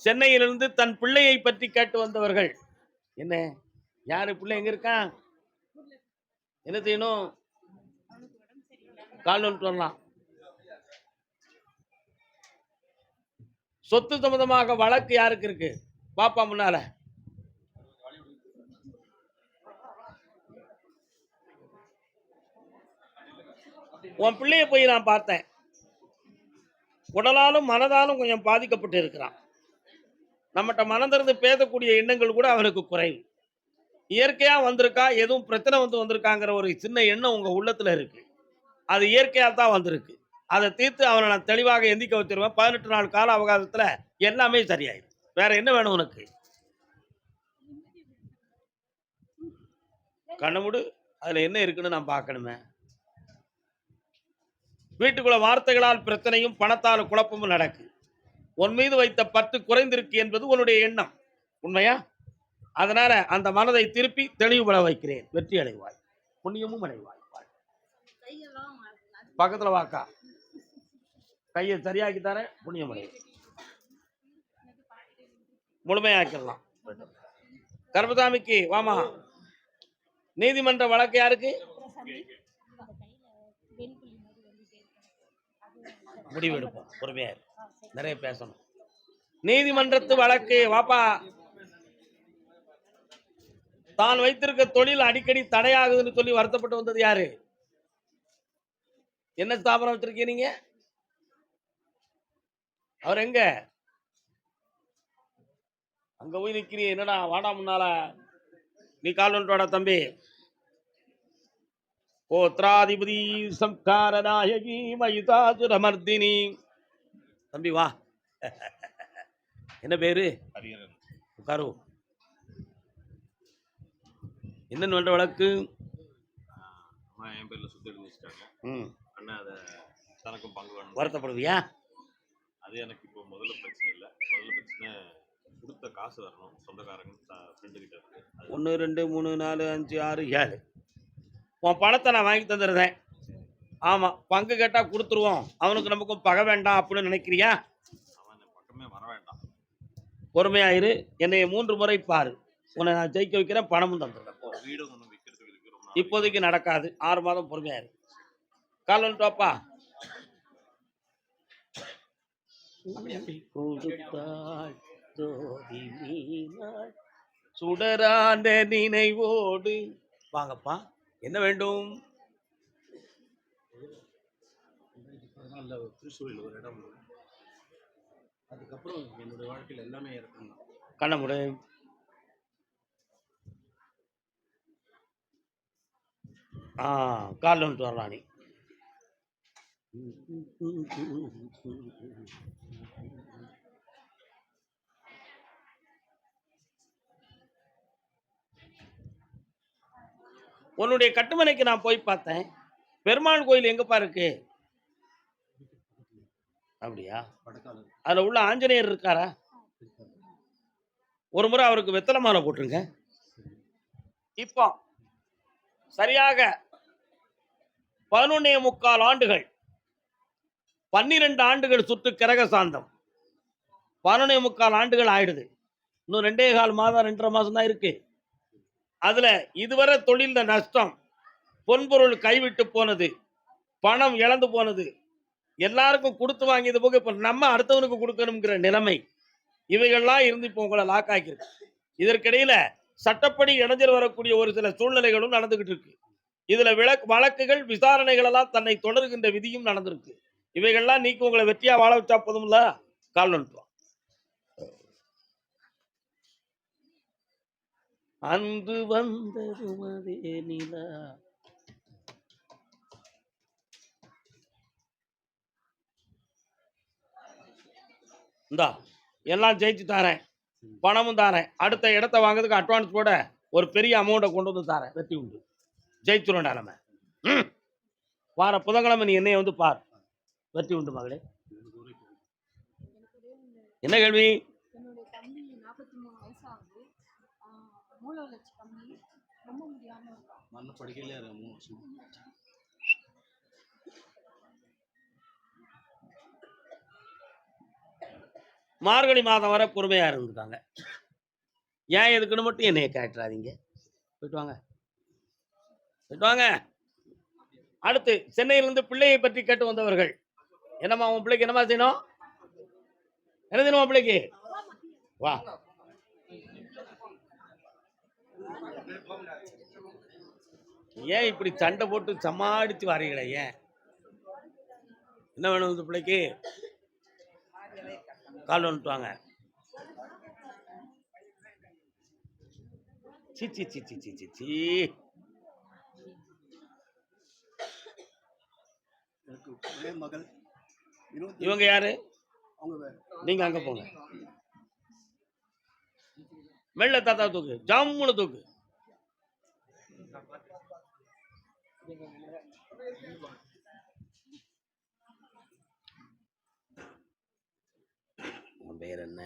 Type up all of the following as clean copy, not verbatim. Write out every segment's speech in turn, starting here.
சென்னையிலிருந்து தன் பிள்ளையை பற்றி கேட்டு வந்தவர்கள். என்ன யாரு பிள்ளை எங்க இருக்கான்? என்ன செய்யணும்? கால் வந்துட்டு வரலாம். சொத்து சம்பந்தமாக வழக்கு யாருக்கு இருக்கு? பாப்பா முன்னால. உன் பிள்ளைய போய் நான் பார்த்தேன். உடலாலும் மனதாலும் கொஞ்சம் பாதிக்கப்பட்டு இருக்கிறான். நம்மகிட்ட மனம் திறந்து பேசக்கூடிய எண்ணங்கள் கூட அவனுக்கு குறைவு. இயற்கையா வந்திருக்கா, எதுவும் பிரச்சனை வந்திருக்காங்கிற ஒரு சின்ன எண்ணம் உங்க உள்ளத்துல இருக்கு. அது இயற்கையா தான் வந்திருக்கு. அதை தீர்த்து அவனை நான் தெளிவாக எந்திக்க வச்சிருவேன். 18 நாள் கால அவகாசத்துல எல்லாமே சரியாயிடும். வேற என்ன வேணும் உனக்கு? கண்ணமுடு. அதுல என்ன இருக்குன்னு நான் பார்க்கணுமே. வீட்டுக்குள்ள வார்த்தைகளால் பிரச்சனையும் பணத்தால் குழப்பமும் நடக்கு. உன் மீது வைத்த பற்று குறைந்திருக்கு என்பது உன்னுடைய எண்ணம். உண்மையா? அதனால அந்த மனதை திருப்பி தெளிவுபட வைக்கிறேன். வெற்றி அடைவாய், புண்ணியமும் அடைவாய். பக்கத்துல வாக்கா, கையை சரியாக்கி தரேன், புண்ணியம் அடைவாய், முழுமையாக்கிடலாம். கர்மசாமிக்கு வாமா. நீதிமன்ற வழக்கு யாருக்கு? முடிவு எடுப்போம். பொறுமையா நிறைய பேசணும். நீதிமன்றத்து வழக்கு வாப்பா. தான் வைத்திருக்க தொழில் அடிக்கடி தடையாகுதுன்னு சொல்லி வருத்தப்பட்டு வந்தது யாரு? என்ன ஸ்தாபனம் வச்சிருக்கீங்க நீங்க? அவர் எங்க? அங்க போய் நிக்கிறீ. என்னடா வாடா முன்னால. நீ கால் வந்துட்டு தம்பி. கோத்ராதிபதி சம்கார நாயகி மயுதாசுரமர்தினி. தம்பி வா. என்ன பேரு? உட்காரு. என்னன்னு வந்த வழக்கு? என் பேர்ல சுத்தி எடுத்துட்டாங்க. அண்ணா அதை தனக்கும் பங்கு வேணும். வருத்தப்படுவியா? அது எனக்கு இப்போ முதல்ல பிரச்சனை இல்லை. முதல்ல பிரச்சனை கொடுத்த காசு வரணும். சொந்தக்காரங்க ஃப்ரெண்டு கிட்ட இருக்கு. 1 2 3 4 5 6 7 உன் பணத்தை நான் வாங்கி தந்துடுறேன். ஆமா, பங்கு கேட்டா கொடுத்துருவோம். அவனுக்கு நமக்கும் பகை வேண்டாம் அப்படின்னு நினைக்கிறியா? அவன் பக்கமே வர வேண்டாம். பொறுமையாயிரு. என்னைய 3 முறை பாரு. உன்னை நான் ஜெயிக்க வைக்கிறேன். பணமும் தந்துடுறேன். வீடு ஒன்று விற்கிறதுக்கு இருக்கு. இப்போதைக்கு நடக்காது. 6 மாதம் பொறுமையாயிரு. கால் வந்துட்டோப்பா. சுடராண்ட நினைவோடு வாங்கப்பா. என்ன வேண்டும்? திருச்சூரில் ஒரு இடம். அதுக்கப்புறம் என்னுடைய வாழ்க்கையில் எல்லாமே இருக்குங்க. கண்ணமுடு. கால் வந்துட்டு வரலாம் நீ. உன்னுடைய கட்டுமனைக்கு நான் போய் பார்த்தேன். பெருமாள் கோயில் எங்கப்பா இருக்கு? அப்படியா? அதுல உள்ள ஆஞ்சநேயர் இருக்காரா? ஒரு முறை அவருக்கு வெத்தலை மாலை போட்டுருங்க. இப்போ சரியாக 11.25 ஆண்டுகள், 12 ஆண்டுகள் சுற்று கிரக சாந்தம். 11.25 ஆண்டுகள் ஆயிடுது. இன்னும் 2.25 மாதம் 2.5 மாசம் தான் இருக்கு. அதுல இதுவரை தொழில நஷ்டம், பொன்பொருள் கைவிட்டு போனது, பணம் இழந்து போனது, எல்லாருக்கும் கொடுத்து வாங்கியது போக இப்ப நம்ம அடுத்தவனுக்கு கொடுக்கணுங்கிற நிலைமை, இவைகள்லாம் இருந்து இப்போ உங்களை லாக் ஆக்கியிருக்கு. இதற்கிடையில சட்டப்படி இடைஞ்சல் வரக்கூடிய ஒரு சில சூழ்நிலைகளும் நடந்துகிட்டு இருக்கு. இதுல வழக்குகள் விசாரணைகள் எல்லாம் தன்னை தொடர்கின்ற விதியும் நடந்திருக்கு. இவைகள்லாம் நீக்கி உங்களை வெற்றியா வாழ வச்சா போதும்ல. கால் நன்றோம். அன்று வந்தது அதே நிலா. இந்தா எல்லாம் ஜெயிச்சு தாரேன், பணமும் தாரேன். அடுத்த இடத்த வாங்குறதுக்கு அட்வான்ஸ் போட ஒரு பெரிய அமௌண்ட்டை கொண்டு வந்து தாரேன். வெற்றி உண்டு. ஜெயிச்சுருண்டா நம்ம. வார புதன்கிழமை நீ என்னைய வந்து பார். வெற்றி உண்டு மகளே. என்ன கேள்வி? மார்கழி மாதம் வரை பொறுமையா இருந்துட்டாங்க. ஏன் எதுக்குன்னு மட்டும் என்னைய கேட்டுறாதீங்க. போயிட்டு வாங்க, போயிட்டு வாங்க. அடுத்து சென்னையிலிருந்து பிள்ளையை பற்றி கேட்டு வந்தவர்கள். என்னம்மா உன் பிள்ளைக்கு என்னம்மா செய்யணும்? என்ன செய்யணும் உன் பிள்ளைக்கு? வா. ஏன் இப்படி சண்டை போட்டு சமாளித்து வாரீங்களே? ஏன் என்ன வேணும் இந்த பிள்ளைக்கு? கால் வந்துட்டு வாங்க. C C C C C C C. மகள் இவங்க யாரு? அவங்க நீங்க அங்க போங்க. மெல்ல தாத்தா தூக்கு, ஜாமுன்னு தூக்கு. உன் பேர் என்ன?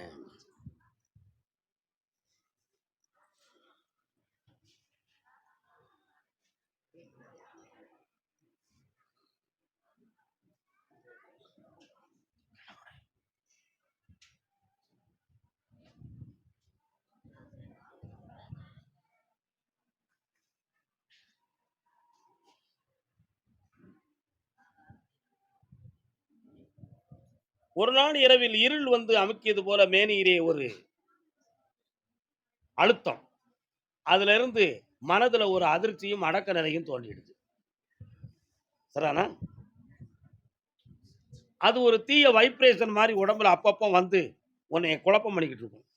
ஒரு நாள் இரவில் இருள் வந்து அமுக்கியது போல மேனியிலே ஒரு அழுத்தம். அதுல இருந்து மனதுல ஒரு அதிர்ச்சியும் அடக்க நிலையும் தோன்றிடுது. சரிதானா? அது ஒரு தீய வைப்ரேஷன் மாதிரி உடம்புல அப்பப்போ வந்து உன்னை குழப்பம் பண்ணிக்கிட்டு இருக்கும்.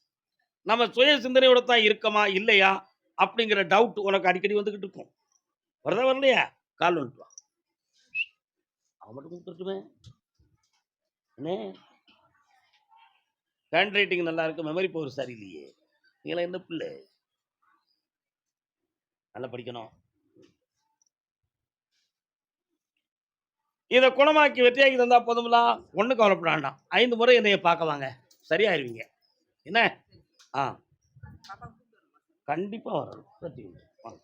நம்ம சுய சிந்தனையோட தான் இருக்கமா இல்லையா அப்படிங்கிற டவுட் உனக்கு அடிக்கடி வந்துகிட்டு இருக்கும். வரதா வரலையா? கால் வந்துட்டு வா. அவன் மட்டும் கொடுத்துட்டுமே. அண்ணே, ஹேண்ட் ரைட்டிங் நல்லா இருக்கு, மெமரி பவர் சரியில்லையே. நீங்களா என்ன பிள்ளை? நல்லா படிக்கணும். இதை குணமாக்கி வெற்றியாக்கி தந்தா போதும்ல, ஒன்றும் கவலைப்பட வேண்டாம். 5 முறை என்னைய பார்க்க வாங்க, சரியாயிருவீங்க. என்ன? ஆ, கண்டிப்பா வரணும். வெற்றி உண்டு. வாங்க.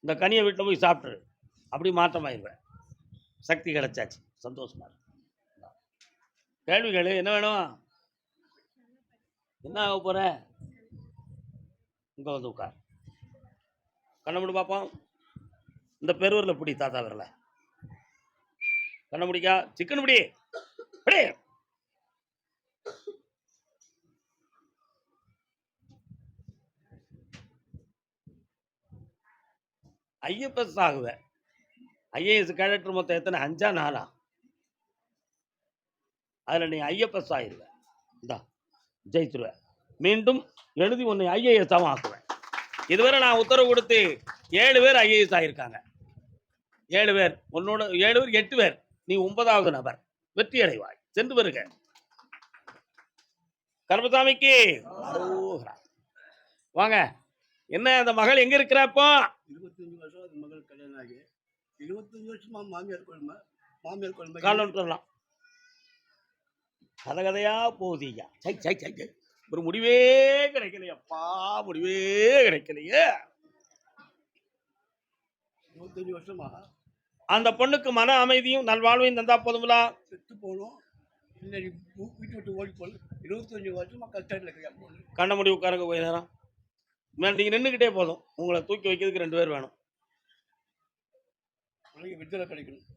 இந்த கனியை வீட்டில் போய் சாப்பிட்ரு, அப்படி மாற்றமாயிருவேன். சக்தி கிடைச்சாச்சு, சந்தோஷமா இருக்கு. கேள்விகள் என்ன வேணும்? என்ன ஆக போற? இங்க வந்து உட்கார். கண்ண முடி பார்ப்போம். இந்த பெருவரில் பிடி தாத்தா விரல. கண்ண முடிக்கா, சிக்கன் பிடி. பிடி. ஐஎஃப்எஸ் ஆகுவேன். ஐஏஎஸ் கேடக்டர் மொத்தம் எத்தனை? 5ஆ 4ஆ? அதில் நீ ஐஎஃப்எஸ் ஆகிடுவேன். இந்தா ஜெயிச்சிருவேன். மீண்டும் எழுதி உன்னை ஐஏஎஸ்ஸாகவும் ஆக்குவேன். இதுவரை நான் உத்தரவு கொடுத்து 7 பேர் ஐஏஎஸ் ஆகியிருக்காங்க. 7 பேர் உன்னோட 7 பேர் 8 பேர், நீ 9வது நபர். வெற்றி அடைவாய். சென்று வருக. கருப்பசாமிக்கு வாங்க. என்ன அந்த மகள் எங்க இருக்கிறா? இப்போ 25 வருஷம் அது மகள் கல்யாணம் ஆகி 25 வருஷமா மாமியார் குழம்பு காலம் சொல்லலாம். கதையா போகுது ஐயா. சை சை சை சை. ஒரு முடிவே கிடைக்கலையப்பா, முடிவே கிடைக்கலையே. 25 வருஷமா அந்த பொண்ணுக்கு மன அமைதியும் நல்வாழ்வையும் தந்தா போதுங்களா? செத்து போகணும், இல்லை வீட்டு விட்டு ஓடி போகணும். 25 வருஷமா கஷ்டத்தில் இருக்கிற கண்ண முடி உட்காருங்க கொஞ்ச நேரம். நீங்கள் நின்றுக்கிட்டே போதும், உங்களை தூக்கி வைக்கிறதுக்கு 2 பேர் வேணும். விடுதலை கிடைக்கணும்.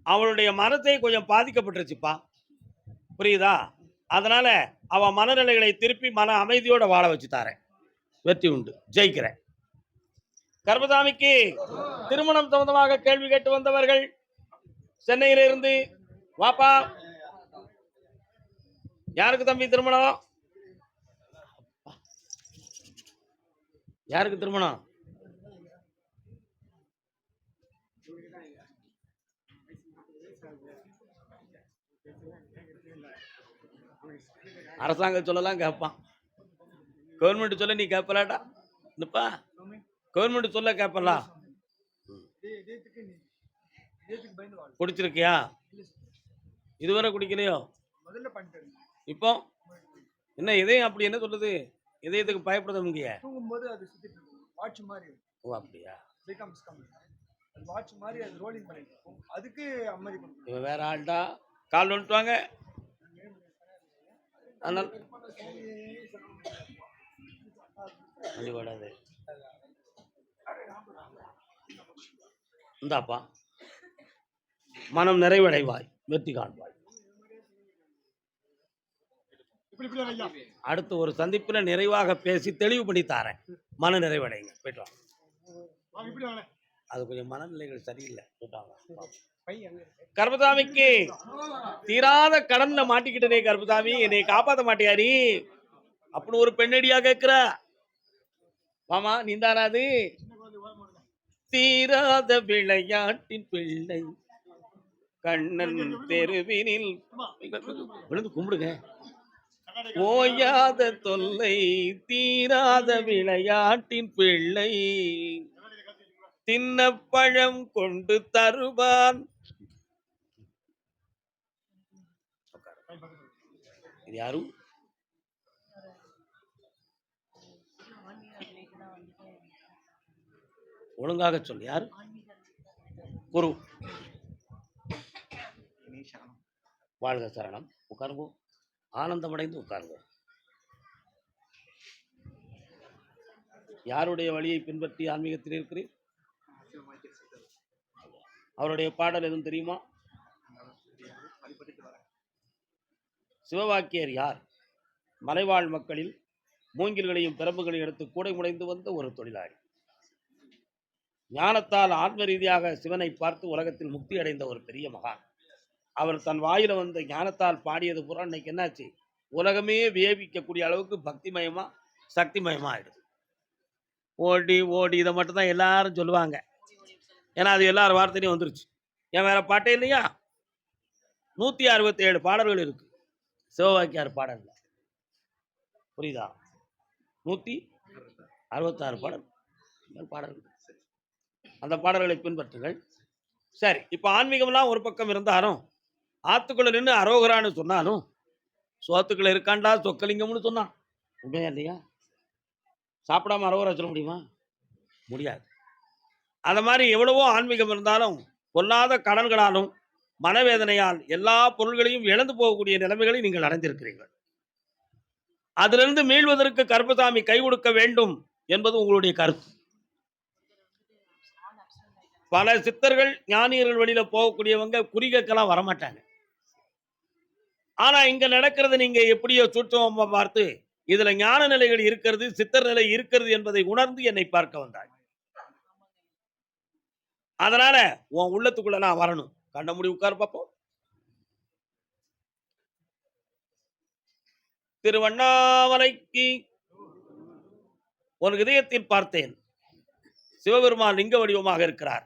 அவளுடைய மனத்தை கொஞ்சம் பாதிக்கப்பட்டுருச்சுப்பா, புரியுதா? அதனால அவ மனநிலைகளை திருப்பி மன அமைதியோட வாழ வச்சு தாரேன். வெற்றி உண்டு, ஜெயிக்கிறேன். கர்மசாமிக்கு திருமணம் சம்பந்தமாக கேள்வி கேட்டு வந்தவர்கள் சென்னையிலிருந்து வாப்பா. யாருக்கு தம்பி திருமணம்? யாருக்கு திருமணம்? அரசாங்கம் சொல்லலாம் கேட்பான், கவர்மெண்ட் சொல்ல நீ கேட்பலாட்டா? என்னப்பா கவர்மெண்ட் சொல்ல கேட்பலாம்? குடிச்சிருக்கியா? இதுவரை குடிக்கலையோ? இப்போ என்ன இதயம் அப்படி என்ன சொல்லுது? இதயத்துக்கு பயப்படுத முடிய தூங்கும்போது அது சுத்திட்டு இருக்கும், வாட்ச் மாதிரி. ஓ அப்படியா? அது வாட்ச் மாதிரி அது ரோலிங் பண்ணிட்டு இருக்கும், அதுக்கு அம்மதி கொடுக்கும். இவன் வேற ஆள்டா. கால் வந்துட்டு வாங்க. அதனால வழிபடாது. இந்தாப்பா, மனம் நிறைவடைவாய், வெற்றி காண்பாய். அடுத்து ஒரு சந்திப்புல நிறைவாக பேசி தெளிவு பண்ணி தாரேன். மன நிறைவடைங்க, போயிட்டு வாங்க. அது கொஞ்சம் மனநிலைகள் சரியில்லை, போயிட்டாங்க. கருப்பசாமிக்கு தீராத கடன்ல மாட்டிக்கிட்டனே கருப்பசாமி, என்னை காப்பாத்த மாட்டியாரி அப்படின்னு ஒரு பெண்ணடியா கேட்கிற. மாமா நீந்தானாது? தீராத விளையாட்டின் பிள்ளை கண்ணன் தெருவினில் விழுந்து கும்பிடுங்க. ஓயாத தொல்லை தீராத விளையாட்டின் பிள்ளை தின்ன பழம் கொண்டு தருவான். இது யாரும் ஒழுங்காக சொல்லு. யாரு? குரு. வாழ்க சரணம். உட்காருங்க, ஆனந்தமடைந்து உட்காருங்க. யாருடைய வழியை பின்பற்றி ஆன்மீகத்தில் இருக்கிறேன்? அவருடைய பாடல் எதுவும் தெரியுமா? சிவவாக்கியர் யார்? மலைவாழ் மக்களில் மூங்கில்களையும் பிரம்புகளையும் எடுத்து கூடை முடைந்து வந்த ஒரு தொழிலாளி. ஞானத்தால் ஆன்ம ரீதியாக சிவனை பார்த்து உலகத்தில் முக்தி அடைந்த ஒரு பெரிய மகான். அவர் தன் வாயில வந்த ஞானத்தால் பாடியது பூரா இன்னைக்கு என்னாச்சு, உலகமே வியபிக்கக்கூடிய அளவுக்கு பக்திமயமா சக்திமயமா ஆயிடுது. ஓடி ஓடி இதை மட்டும் தான் எல்லாரும் சொல்லுவாங்க. ஏன்னா அது எல்லாரும் வார்த்தையிலையும் வந்துருச்சு. ஏன் வேற பாட்டே இல்லையா? 167 பாடல்கள் இருக்கு சிவவாக்கியார் பாடல்ல. புரியுதா? 166 பாடல்கள். அந்த பாடல்களை பின்பற்றுங்கள். சரி, இப்ப ஆன்மீகம்லாம் ஒரு பக்கம் இருந்தாலும் ஆத்துக்குள்ள நின்று அரோகரான்னு சொன்னாலும் சோத்துக்குள்ள இருக்காண்டா சொக்கலிங்கம்னு சொன்னான். உண்மையா இல்லையா? சாப்பிடாம அரோகரா சொல்ல முடியுமா? முடியாது. அந்த மாதிரி எவ்வளவோ ஆன்மீகம் இருந்தாலும் பொல்லாத கடன்களாலும் மனவேதனையால் எல்லா பொருள்களையும் இழந்து போகக்கூடிய நிலைமைகளை நீங்கள் அடைந்திருக்கிறீர்கள். அதிலிருந்து மீள்வதற்கு கருப்பசாமி கை கொடுக்க வேண்டும் என்பது உங்களுடைய கருத்து. பல சித்தர்கள் ஞானியர்கள் வழியில போகக்கூடியவங்க குறிகெல்லாம் வரமாட்டாங்க. ஆனா இங்க நடக்கிறது நீங்க எப்படியோ சூட்சமா பார்த்து இதுல ஞான நிலைகள் இருக்கிறது, சித்தர் நிலை இருக்கிறது என்பதை உணர்ந்து என்னை பார்க்க வந்தாய். அதனால உன் உள்ளத்துக்குள்ள நான் வரணும். கண்ண மூடி உட்கார் பார்ப்போம். திருவண்ணாமலைக்கு உன் இதயத்தில் பார்த்தேன். சிவபெருமான் லிங்க வடிவமாக இருக்கிறார்.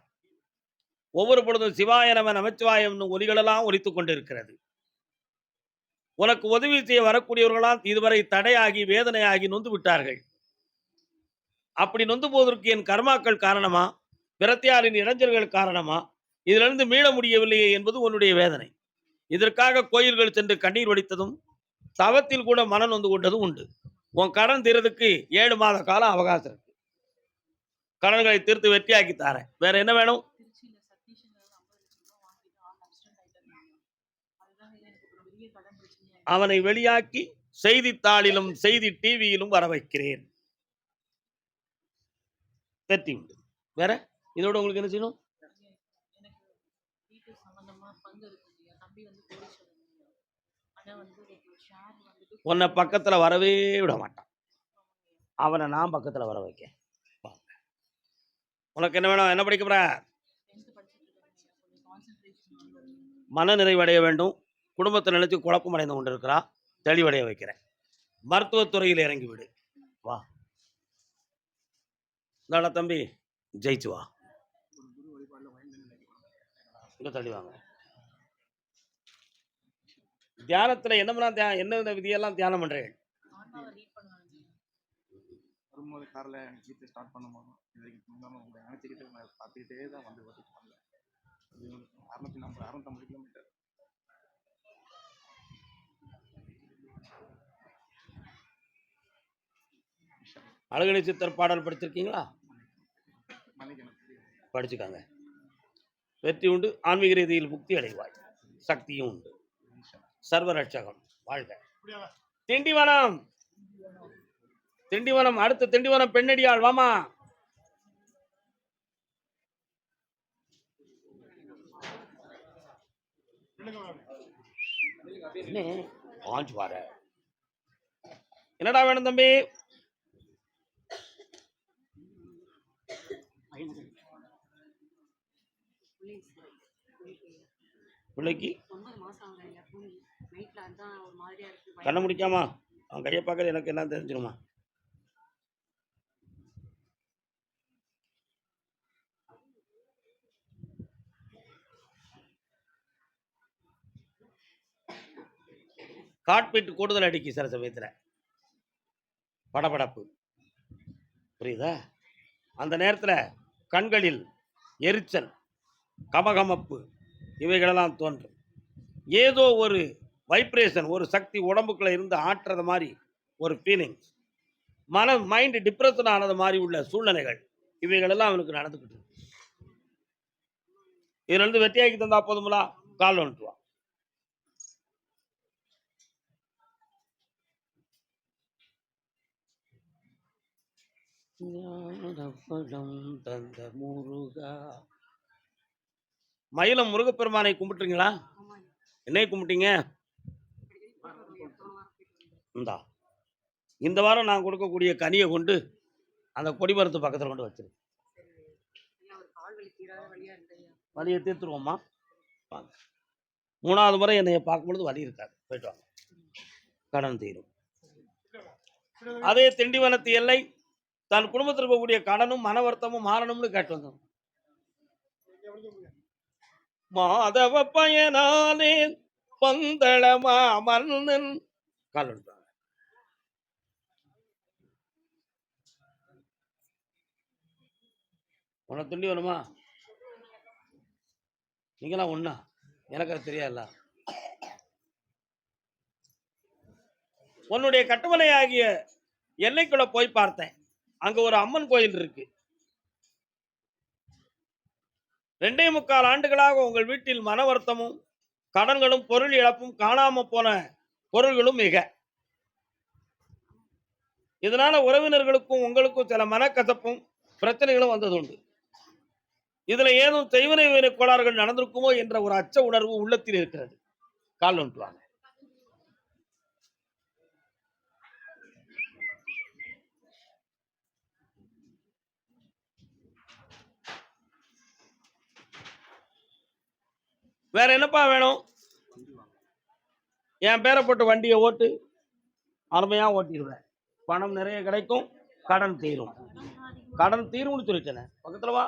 ஒவ்வொரு பொழுதும் சிவாய நம நமச்சிவாயம் ஒலிகளெல்லாம் ஒலித்துக் கொண்டிருக்கிறது. உனக்கு உதவி செய்ய வரக்கூடியவர்களால் இதுவரை தடையாகி வேதனையாகி நொந்து விட்டார்கள். அப்படி நொந்து போவதற்கு என் கர்மாக்கள் காரணமா, பிரத்தியாரின் இளைஞர்கள் காரணமா, இதிலிருந்து மீள முடியவில்லையே என்பது உன்னுடைய வேதனை. இதற்காக கோயில்கள் சென்று கண்ணீர் வடித்ததும் தவத்தில் கூட மனம் நொந்து கொண்டதும் உண்டு. உன் கடன் தீர்றதுக்கு 7 மாத காலம் அவகாசம் இருக்கு. கடன்களை தீர்த்து வெற்றியாக்கி தாரேன். வேற என்ன வேணும்? அவனை வெளியாக்கி செய்தித்தாளிலும் செய்தி டிவியிலும் வர வைக்கிறேன். வெற்றி உண்டு. வேற இதோட உங்களுக்கு என்ன செய்யணும்? உன்னை பக்கத்துல வரவே விட மாட்டான். அவனை நான் பக்கத்துல வர வைக்க. உனக்கு என்ன வேணும்? என்ன படிக்க போற? மன நிறைவடைய வேண்டும். குடும்பத்தை நினைச்சு குழப்பம் அடைந்து கொண்டிருக்கிறா, தெளிவடைய வைக்கிறேன். மருத்துவத்துறையில் இறங்கி விடு. வா தாடா தம்பி, ஜெயிச்சு வா. இங்க தள்ளி வாங்க. தியானத்துல என்ன விதியெல்லாம் தியானம் பண்றேன்? வரும்போது காரில் வீட்டில் ஸ்டார்ட் பண்ணும்போது உங்களை நினச்சிக்கிட்டு பார்த்துக்கிட்டே தான் வந்து 650 கிலோமீட்டர். அழகணி சித்தர் பாடல் படிச்சிருக்கீங்களா? படிச்சுக்காங்க. வெற்றி உண்டு. ஆன்மீக ரீதியில் முக்தி அடைவாய். சக்தியும் உண்டு. சர்வரட்சகம் வாழ்க. திண்டிவனம் திண்டிவனம் அடுத்து திண்டிவனம் பெண்ணடியாள் வாமா. என்ன பாஞ்சு பாரு, என்னடா வேணும் தம்பி? பிள்ளைக்கு கண்ணை முடிக்காமா அவன் கையை பார்க்கறது எனக்கு என்ன தெரிஞ்சிருமா? காட்பீட்டு கூடுதல் அடிக்கு சில சமயத்துல படபடப்பு, புரியுதா? அந்த நேரத்துல கண்களில் எரிச்சல், கமகமப்பு இவைகளெல்லாம் தோன்றும். ஏதோ ஒரு வைப்ரேஷன், ஒரு சக்தி உடம்புக்குள்ள இருந்து ஆட்டுறது மாதிரி ஒரு ஃபீலிங்ஸ், மைண்ட் டிப்ரெஷன் ஆனது மாதிரி உள்ள சூழ்நிலைகள் இவைகளெல்லாம் அவனுக்கு நடந்துக்கிட்டு இருக்கு. இதுல இருந்து வெட்டியாக்கி தந்தா போதுங்களா? கால் வந்துட்டுவான். தந்த முருகா. மயிலம் முருகப்பெருமானை கும்பிட்டுறீங்களா? என்னை கும்பிட்டீங்க? இந்தா இந்த வாரம் நான் கொடுக்கக்கூடிய கனியை கொண்டு அந்த கொடிமரத்து பக்கத்தில் கொண்டு வச்சிரு. வலியை தீர்த்துருவோம்மா. வாங்க. 3வது முறை என்னைய பார்க்கும்பொழுது வலி இருக்காது. போயிட்டு வாங்க, கடன் தீரும். அதே திண்டிவனத்து எல்லை தன் குடும்பத்தில் இருக்கக்கூடிய கடனும் மன வருத்தமும் மாறணும்னு கேட்டு வந்தோம். மாதவ பயனாலே பந்தளமா மன்னன் கால் எடுத்தாங்க. உன துண்டி வேணுமா? நீங்களாம் ஒண்ணா? எனக்கு அது தெரியாதுல்ல. உன்னுடைய கட்டுமலை ஆகிய எல்லைக்குள்ள போய் பார்த்தேன். அங்க ஒரு அம்மன் கோயில் இருக்கு. 2.25 ஆண்டுகளாக உங்கள் வீட்டில் மன வருத்தமும் கடன்களும் பொருள் இழப்பும் காணாம போன பொருள்களும் மிக. இதனால உறவினர்களுக்கும் உங்களுக்கும் சில மனக்கசப்பும் பிரச்சனைகளும் வந்தது உண்டு. இதுல ஏதும் செய்வனை கோளாறுகள் நடந்திருக்குமோ என்ற ஒரு அச்ச உணர்வு உள்ளத்தில் இருக்கிறது. கால் வந்துட்டுவாங்க. வேற என்னப்பா வேணும்? என் பேரை போட்டு வண்டியை ஓட்டு, அருமையா ஓட்டிடுவேன். பணம் நிறைய கிடைக்கும், கடன் தீரும். கடன் தீரும்னு சொல்லிட்டேன். பக்கத்துல வா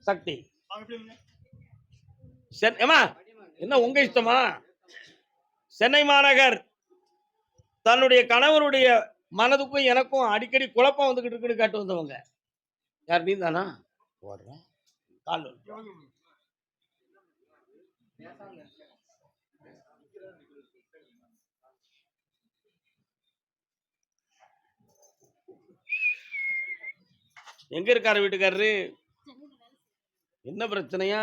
சக்தி. ஏமா என்ன உங்க இஷ்டமா? சென்னை மாநகர் தன்னுடைய கணவருடைய மனதுக்கும் எனக்கும் அடிக்கடி குழப்பம் வந்துகிட்டு இருக்குன்னு கேட்டு வந்தவங்க யார்? நீ தானா? ஓடுறேன். கால் எங்க இருக்காரு வீட்டுக்காரரு? என்ன பிரச்சனையா?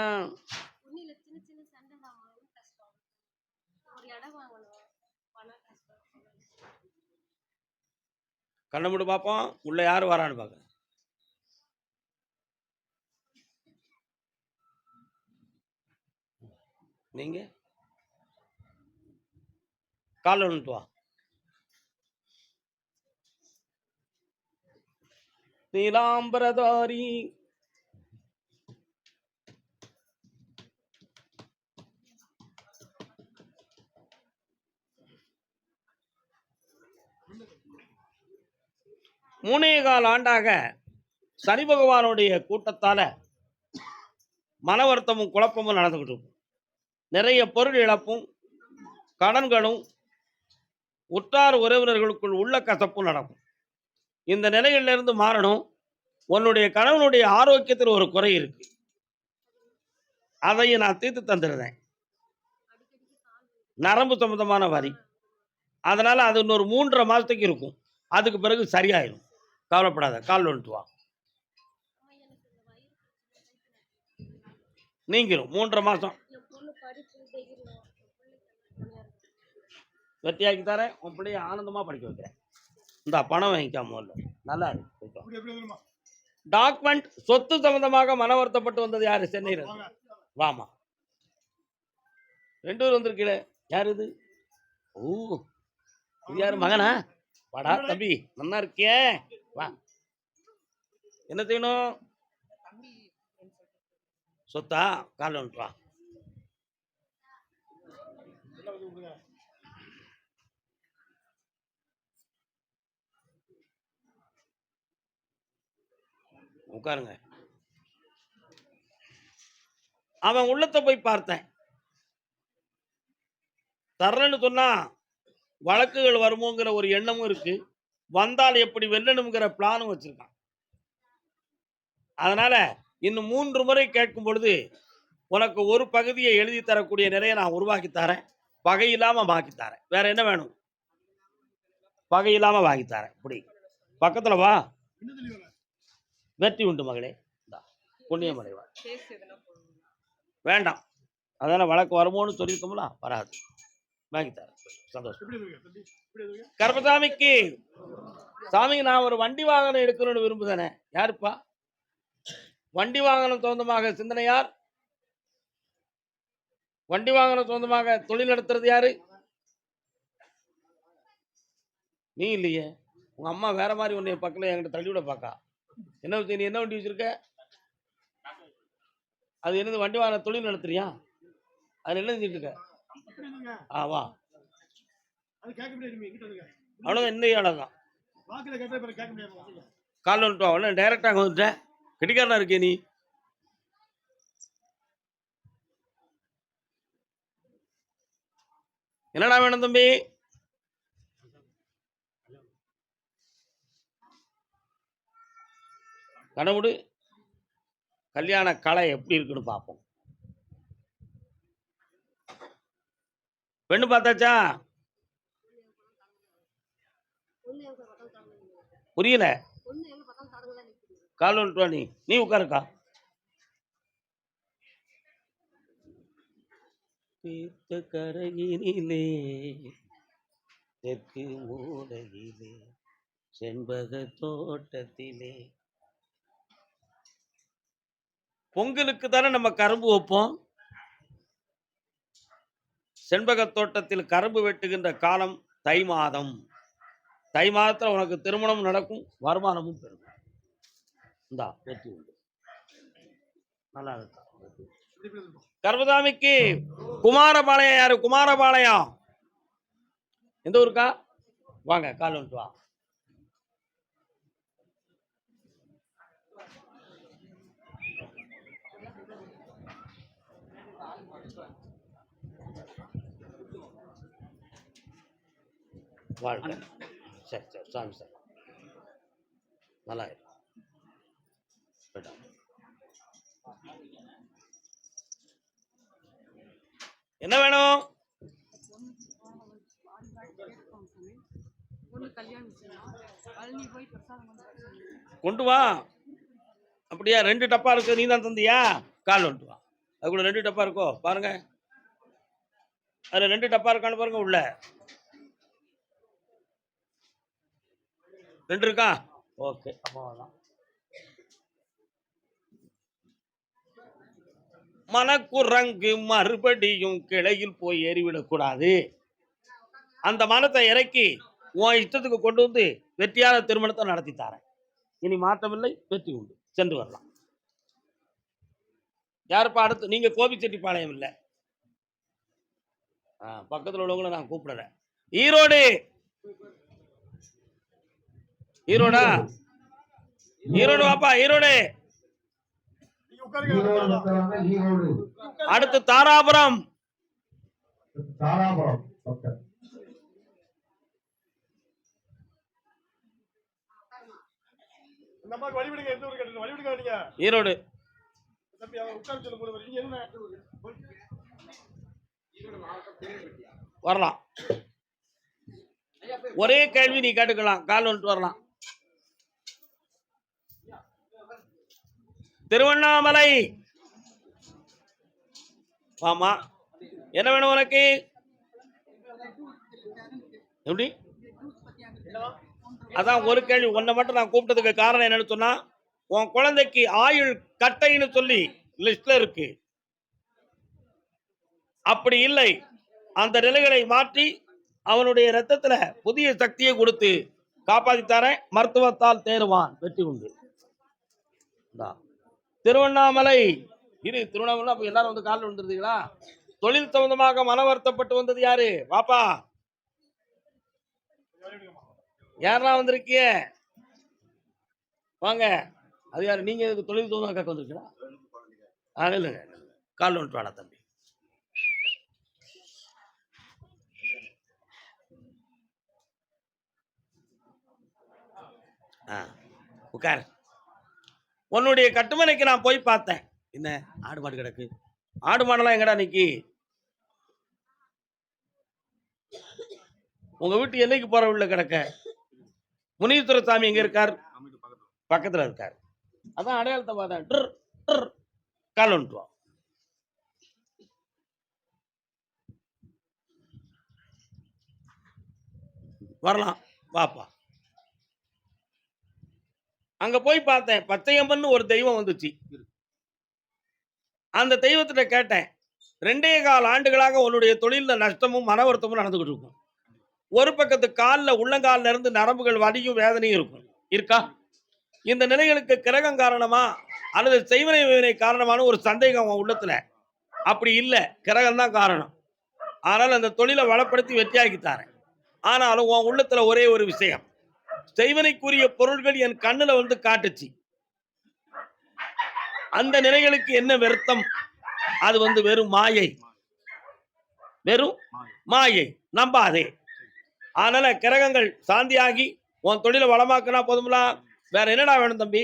கண்ண மூடு பாப்போம், உள்ள யாரு வரான்னு பாக்க. நீங்க கால் வந்துட்டு வா. நீலாம்பரதாரி மூணே கால் ஆண்டாக சனி பகவானுடைய கூட்டத்தால மன வருத்தமும் குழப்பமும் நடந்துகிட்டு இருக்கும். நிறைய பொருள் இழப்பும் கடன்களும் உற்றார் உறவினர்களுக்குள் உள்ள கசப்பும் நடக்கும். இந்த நிலையிலிருந்து மாறணும். உன்னுடைய கணவனுடைய ஆரோக்கியத்தில் ஒரு குறை இருக்கு, அதையும் நான் தீர்த்து தந்துடுறேன். நரம்பு சம்பந்தமான வரி, அதனால அது இன்னொரு 3.5 மாசத்துக்கு இருக்கும். அதுக்கு பிறகு சரியாயிடும். கவலைப்படாத. கால் வந்துட்டு வா. நீங்கிரும் 3.5 மாசம். வெற்றியாக்கி தரேன். உன் பிள்ளைய ஆனந்தமா படிக்க வைக்கிறேன். இந்த பணம் வாங்கிக்காம முதல்ல. நல்லா இருக்கு. டாக்குமெண்ட் சொத்து சம்பந்தமாக மன வருத்தப்பட்டு வந்தது யாரு? சென்னையில் இருந்து. வாமா. 2 பேர் வந்திருக்கீங்களே, யார் இது? ஓ, இது யாரு? மகனா? வாடா தம்பி, நல்லா இருக்கியே, வா. என்ன செய்யணும்? சொத்தா? காலைல வந்துட்டு வா. உட்காருங்க. அவன் உள்ளத்தை போய் பார்த்தேன். தர்றேன்னு சொன்னா வழக்குகள் வருமோங்கிற ஒரு எண்ணமும் இருக்கு. வந்தால் எப்படி வெல்லணுங்கிற பிளானும் வச்சிருக்கான். அதனால இன்னும் 3 முறை கேட்கும் பொழுது உனக்கு ஒரு பகுதியை எழுதி தரக்கூடிய நிறைய நான் உருவாக்கி தரேன். பகை இல்லாம வாங்கி தரேன். வேற என்ன வேணும்? பகை இல்லாம வாங்கி தரேன். இப்படி பக்கத்துல வா. வெற்றி உண்டு மகளே. புண்ணியம் அடைவார். வேண்டாம், அதான வழக்கு வருமோன்னு சொல்லியிருக்கோம்ல, வராது. வாங்கி தரேன். சந்தோஷம். கருப்பசாமிக்கு சாமி நான் ஒரு வண்டி வாகனம் எடுக்கணும்னு விரும்புதானே. யாருப்பா? வண்டி வாகனம் சொந்தமாக சிந்தனை யார்? வண்டி வாகனம் சொந்தமாக தொழில் நடத்துறது யாரு? நீ இல்லையே. உங்க அம்மா வேற மாதிரி உன்னை பக்கத்துல என்கிட்ட தள்ளிவிட பாக்கா. என்ன நீ என்ன வண்டி வச்சிருக்க? அது என்னது? வண்டி வாகன தொழில் நடத்துறியா? அது என்ன செஞ்சுட்டு இருக்க? வா. அவ்வளவுதான். என்ன அவ்வளவுதான். காலைல வந்துட்டு வா. டைரக்டா அங்க வந்துட்டேன். கெட்டிக்காரனா இருக்கே நீ. என்னடா வேணும் தம்பி? கனவுடு. கல்யாண கலை எப்படி இருக்குன்னு பார்ப்போம். பெண்ணு பார்த்தாச்சா? புரியல. கால் வந்துட்டு வா. நீ உட்காருக்கா. தீர்த்த கரையினிலே தெற்கு மூலையிலே செண்பக தோட்டத்திலே. பொங்கலுக்கு தானே நம்ம கரும்பு வைப்போம். செண்பக தோட்டத்தில் கரும்பு வெட்டுகின்ற காலம் தை மாதம். தை மாதத்துல உனக்கு திருமணம் நடக்கும், வருமானமும் பெருகும். இந்தா வெற்றி உண்டு. நல்லா இருக்கா? கருப்பசாமிக்கு குமாரபாளையம் யாரு? குமாரபாளையம் எந்த ஊருக்கா? வாங்க, கால் வந்துட்டு வா. வாழ்க்கை. சரி சரி, சாமி சார் நல்லா இருக்கு. என்ன வேணும்? கொண்டு வா. அப்படியா? 2 டப்பா இருக்கு. நீ தான் தந்தியா? கால் வந்துட்டு வா. அதுக்குள்ள 2 டப்பா இருக்கோ பாருங்க. அதுல 2 டப்பா இருக்கான்னு பாருங்க. உள்ள 2 இருக்கா? ஓகே. அப்போ மனக்குரங்கு மறுபடியும் கிளையில் போய் ஏறிவிடக்கூடாது. அந்த மனத்தை இறக்கி உன் இஷ்டத்துக்கு கொண்டு வந்து வெற்றியான திருமணத்தை நடத்தி தரேன். இனி மாற்றமில்லை, வெற்றி உண்டு. சென்று வரலாம். யாருப்பா அடுத்து? நீங்க கோபிச்செட்டிப்பாளையம் இல்லை, பக்கத்தில் உள்ளவங்களை நான் கூப்பிடுறேன். ஈரோடு. ஈரோடா? ஈரோடு வாப்பா. ஈரோடு. அடுத்து தாராபுரம். ஈரோடு. வரலாம். ஒரே கேள்வி நீ கேட்டுக்கலாம். கால் வந்துட்டு வரலாம். திருவண்ணாமலை. ஆமா, என்ன வேணும் உனக்கு? எப்படி? அதான் ஒரு கேள்வி. உன்னை மட்டும் நான் கூப்பிட்டதுக்கு காரணம் என்னன்னு சொன்னா, உன் குழந்தைக்கு ஆயுள் கட்டைன்னு சொல்லி லிஸ்ட்ல இருக்கு. அப்படி இல்லை, அந்த நிலைகளை மாற்றி அவனுடைய ரத்தத்துல புதிய சக்தியை கொடுத்து காப்பாத்தி தரேன். மருத்துவத்தால் தேறுவான், வெற்றி உண்டு. இந்தா. திருவண்ணாமலை திருவண்ணாமலை அப்ப எல்லாரும் வந்து காலில் விழுந்துருந்தீங்களா? தொழில் சம்பந்தமாக மன வருத்தப்பட்டு வந்தது யாரு? பாப்பா யாரெல்லாம் வந்திருக்கிய? வாங்க. அது யாரு? நீங்க எதுக்கு தொழில் சம்பந்தமாக கேட்க வந்திருக்கீங்களா? இல்லைங்க, காலில் வந்துட்டு வாடா தம்பி. உட்கார். உன்னுடைய கட்டுமனைக்கு நான் போய் பார்த்தேன். என்ன ஆடு மாடு கிடக்கு? ஆடு மாடெல்லாம் எங்கடா நிக்கி? உங்க வீட்டு எல்லைக்கு போற உள்ள கிடக்க. முனீஸ்வர சாமி எங்க இருக்கார்? பக்கத்துல இருக்கார். அதான் அடையாளத்தை பார்த்தேன். கால் வந்துட்டு வா. வரலாம் பாப்பா. அங்க போய் பார்த்தேன். பச்சையம்மன் ஒரு தெய்வம் வந்துச்சு. அந்த தெய்வத்திட்ட கேட்டேன், 2.25 ஆண்டுகளாக உன்னுடைய தொழில நஷ்டமும் மன வருத்தமும் நடந்துகிட்டு இருக்கும். ஒரு பக்கத்து காலில் உள்ளங்காலில் இருந்து நரம்புகள் வலியும் வேதனையும் இருக்கும். இருக்கா? இந்த நிலைகளுக்கு கிரகம் காரணமா அல்லது செய்வனை வினை காரணமான ஒரு சந்தேகம் உன் உள்ளத்துல. அப்படி இல்லை, கிரகம் தான் காரணம். ஆனால் அந்த தொழிலை வளப்படுத்தி வெற்றியாக்கி தரேன். ஆனாலும் உன் உள்ளத்துல ஒரே ஒரு விஷயம், செய்வனைக்குரிய பொருள்கள் என் கண்ணுல வந்து காட்டுச்சு. அந்த நிலைகளுக்கு என்ன வருத்தம்? அது வந்து வெறும் மாயை, வெறும் மாயை. நம்பாதே. அதனால கிரகங்கள் சாந்தியாகி உன் தொழிலை வளமாக்கினா போதும்ல. வேற என்னடா வேணும் தம்பி?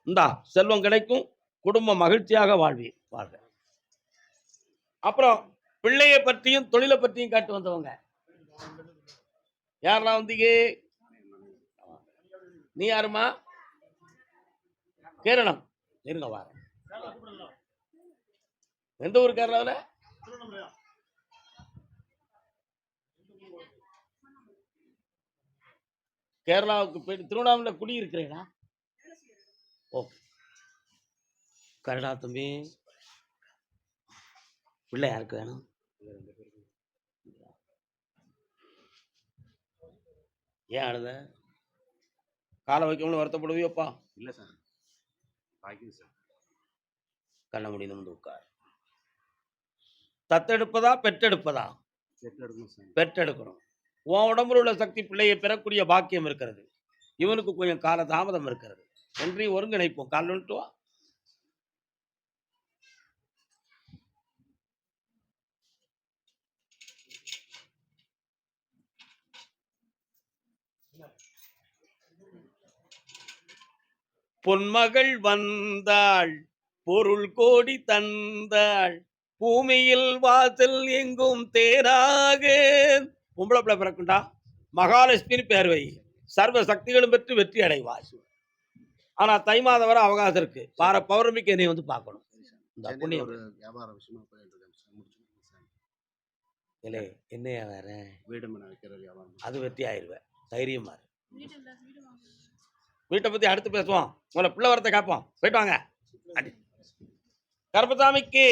இந்தா செல்வம் கிடைக்கும், குடும்பம் மகிழ்ச்சியாக வாழ்வி வாழ்க. அப்புறம் பிள்ளையை பற்றியும் தொழிலை பற்றியும் காட்டு வந்தவங்க யாரெல்லாம் வந்தீங்க? நீ யாருமா? கேரளம். இருங்க வார. எந்த ஊர் கேரளாவில்? கேரளாவுக்கு போயிட்டு திருவண்ணாமலை குடியிருக்கிறீங்களா? ஓகே. கரடா தம்பி. பிள்ளை யாருக்கு வேணும்? ஏன் அழுத? காலை வைக்கணும்னு வருத்தப்படுவியோப்பா? இல்லை சார், பாக்கியம் சார். கண்ண முடியும் உட்கார். தத்தெடுப்பதா பெற்றெடுப்பதா? பெற்றெடுக்கணும். உன் உடம்புல உள்ள சக்தி பிள்ளையை பெறக்கூடிய பாக்கியம் இருக்கிறது. இவனுக்கு கொஞ்சம் கால தாமதம் இருக்கிறது. ஒன்றையும் ஒருங்கிணைப்போம். கால் வந்துட்டு வா. பொன்மகள் வந்தாள், பொருள் கோடி தந்தாள், பூமியில் வாசல் எங்கும் தேராக. பொம்பளை பிள்ளை பிறக்குண்டா, மகாலட்சுமின்னு பேர் வை. சர்வ சக்திகளும் பெற்று வெற்றி அடைவாள். ஆனா தை மாதம் வரை அவகாசம் இருக்கு. வார பௌர்ணமிக்கு என்னை வந்து பார்க்கணும். இந்த புண்ணியம் வியாபார விஷயமா போயிட்டு இருக்கேன். என்னையா வேற வீடு மனை வைக்கிற வியாபாரம். அது வெற்றி ஆயிடுவேன். தைரியமா வீட்டை பத்தி அடுத்து பேசுவோம். உங்களை பிள்ளை வரத்தை கேட்போம். போயிட்டு வாங்க. கருப்பசாமிக்கு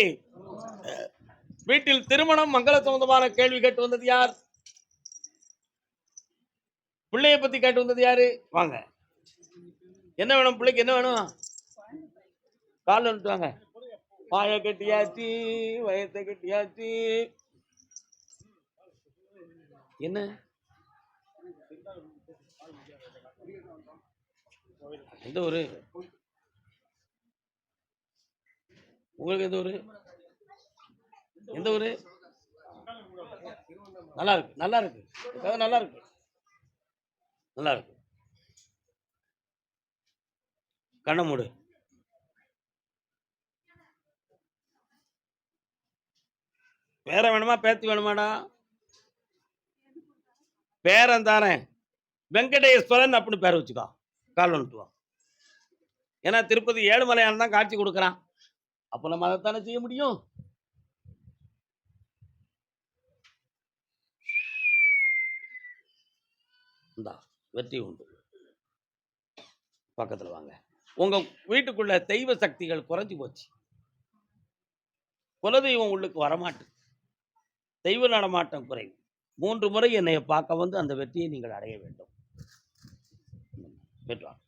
வீட்டில் திருமணம் மங்கள சம்பந்தமான கேள்வி கேட்டு வந்தது யார்? பிள்ளைய பத்தி கேட்டு வந்தது யாரு? வாங்க. என்ன வேணும் பிள்ளைக்கு? என்ன வேணும்? கால் வந்துட்டு வாங்க. வாய கட்டியாச்சு, வயத்தை கட்டியாச்சு. என்ன எந்த ஊரு உங்களுக்கு? எந்த ஊரு? எந்த ஊரு? நல்லா இருக்கு, நல்லா இருக்கு, நல்லா இருக்கு, நல்லா இருக்கு. கண்ண மூடு. வேற வேணுமா? பேத்தி வேணுமாடா? பேரன் தானே, வெங்கடேஸ்வரன் அப்படின்னு பேர் வச்சுக்கோ. கால் வந்துட்டு வா. ஏன்னா திருப்பதி ஏழுமலையான் தான் காட்சி கொடுக்குறான். அப்போ நம்ம அதைத்தானே செய்ய முடியும். இந்தா வெற்றி உண்டு. பக்கத்தில் வாங்க. உங்க வீட்டுக்குள்ள தெய்வ சக்திகள் குறைஞ்சி போச்சு. குலதெய்வம் உள்ளுக்கு வரமாட்டு. தெய்வ நடமாட்டம் குறைவு. 3 முறை என்னை பார்க்க வந்து அந்த வெற்றியை நீங்கள் அடைய வேண்டும். பெற்றார்.